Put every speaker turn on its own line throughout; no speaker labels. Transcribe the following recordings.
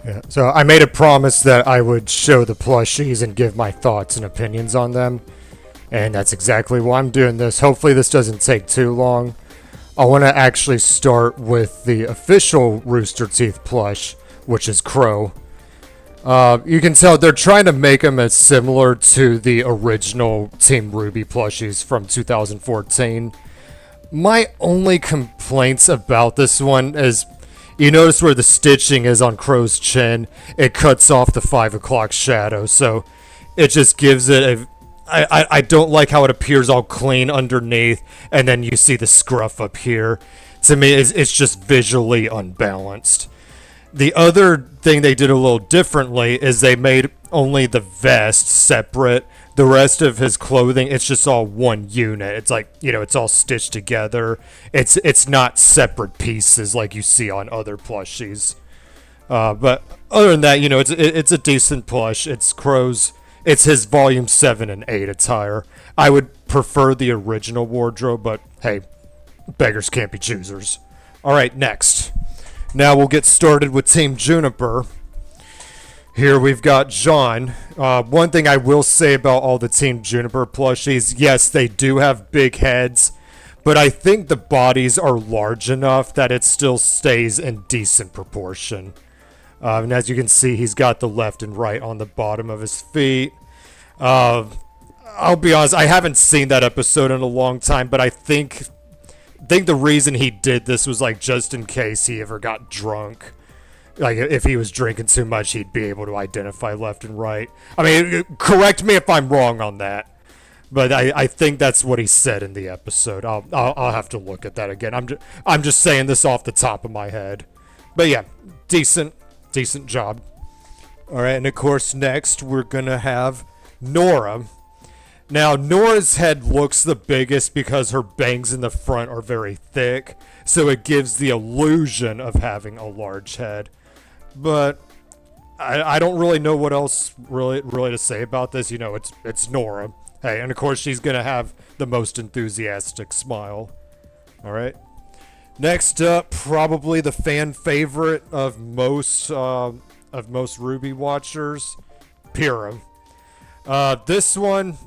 Yeah. So I made a promise that I would show the plushies and give my thoughts and opinions on them. And that's exactly why I'm doing this. Hopefully this doesn't take too long. I want to actually start with the official Rooster Teeth plush, which is Qrow. You can tell they're trying to make him as similar to the original Team RWBY plushies from 2014. My only complaints about this one is you notice where the stitching is on Qrow's chin. It cuts off the 5 o'clock shadow, so it just gives it a. I don't like how it appears all clean underneath, and then you see the scruff up here. To me, it's just visually unbalanced. The other thing they did a little differently is they made only the vest separate. The rest of his clothing, it's just all one unit. It's like, it's all stitched together. It's not separate pieces like you see on other plushies. But other than that, it's a decent plush. It's Qrow's. It's his Volume 7 and 8 attire. I would prefer the original wardrobe, but hey, beggars can't be choosers. All right, next. Now we'll get started with Team Juniper. Here we've got John. One thing I will say about all the Team Juniper plushies, yes, they do have big heads, but I think the bodies are large enough that it still stays in decent proportion. And as you can see, he's got the left and right on the bottom of his feet. I'll be honest, I haven't seen that episode in a long time, but I think the reason he did this was like just in case he ever got drunk. Like if he was drinking too much, he'd be able to identify left and right. I mean, correct me if I'm wrong on that, but I think that's what he said in the episode. I'll have to look at that again. I'm just saying this off the top of my head, but yeah, decent job. All right, and of course next we're gonna have Nora. Now, Nora's head looks the biggest because her bangs in the front are very thick, so it gives the illusion of having a large head. But I don't really know what else really to say about this. It's Nora. Hey, and of course she's gonna have the most enthusiastic smile. All right. Next up, probably the fan favorite of most RWBY watchers, Pyrrha. This one,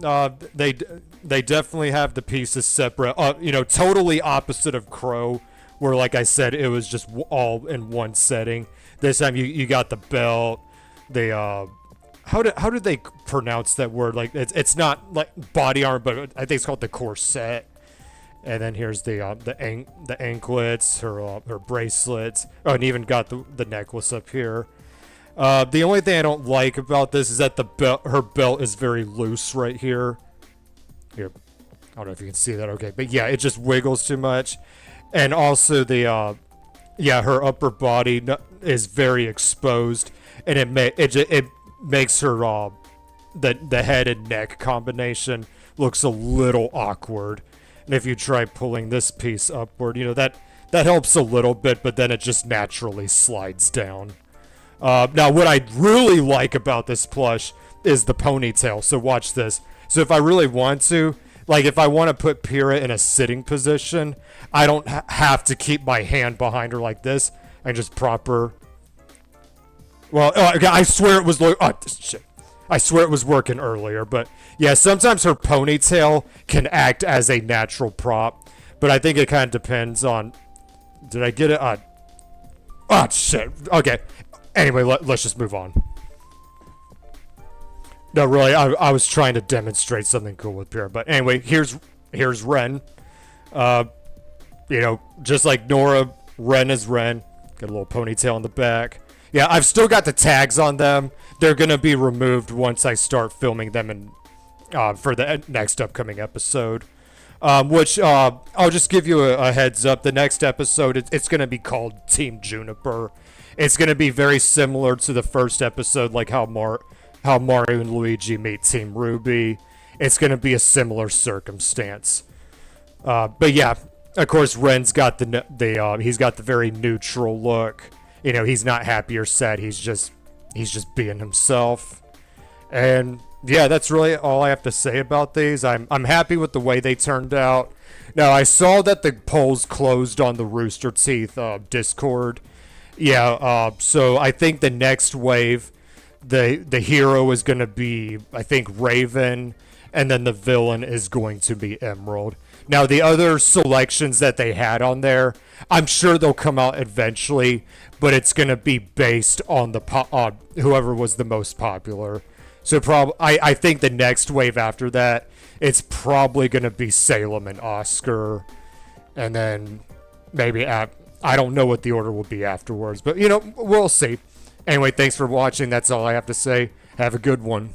they definitely have the pieces separate. Totally opposite of Qrow, where like I said, it was just all in one setting. This time you got the belt. They how did they pronounce that word? Like it's not like body armor, but I think it's called the corset. And then here's the anklets, her bracelets. Oh, and even got the necklace up here. The only thing I don't like about this is that her belt is very loose right here. Here, I don't know if you can see that. Okay, but yeah, it just wiggles too much, and also her upper body is very exposed, and it makes her the head and neck combination looks a little awkward. And if you try pulling this piece upward, that helps a little bit, but then it just naturally slides down. Now, what I really like about this plush is the ponytail. So watch this. So if I really want to, like if I want to put Pyrrha in a sitting position, I don't have to keep my hand behind her like this. I can just prop her. Well, I swear it was. Shit. I swear it was working earlier, but yeah, sometimes her ponytail can act as a natural prop, but I think it kind of depends on. Did I get it? Shit. Okay. Anyway, let's just move on. No, really, I was trying to demonstrate something cool with Pyrrha, but anyway, here's Ren. Just like Nora, Ren is Ren. Got a little ponytail in the back. Yeah, I've still got the tags on them. They're gonna be removed once I start filming them for the next upcoming episode. Which I'll just give you a heads up. The next episode, it's gonna be called Team Juniper. It's gonna be very similar to the first episode, like how Mario and Luigi meet Team RWBY. It's gonna be a similar circumstance. But yeah, of course, Ren's got he's got the very neutral look. He's not happy or sad. He's just being himself. And yeah, that's really all I have to say about these. I'm happy with the way they turned out. Now, I saw that the polls closed on the Rooster Teeth Discord, Yeah, so I think the next wave, the hero is going to be, I think, Raven, and then the villain is going to be Emerald. Now, the other selections that they had on there, I'm sure they'll come out eventually, but it's going to be based on whoever was the most popular. So I think the next wave after that, it's probably going to be Salem and Oscar, and then maybe I don't know what the order will be afterwards, but we'll see. Anyway, thanks for watching. That's all I have to say. Have a good one.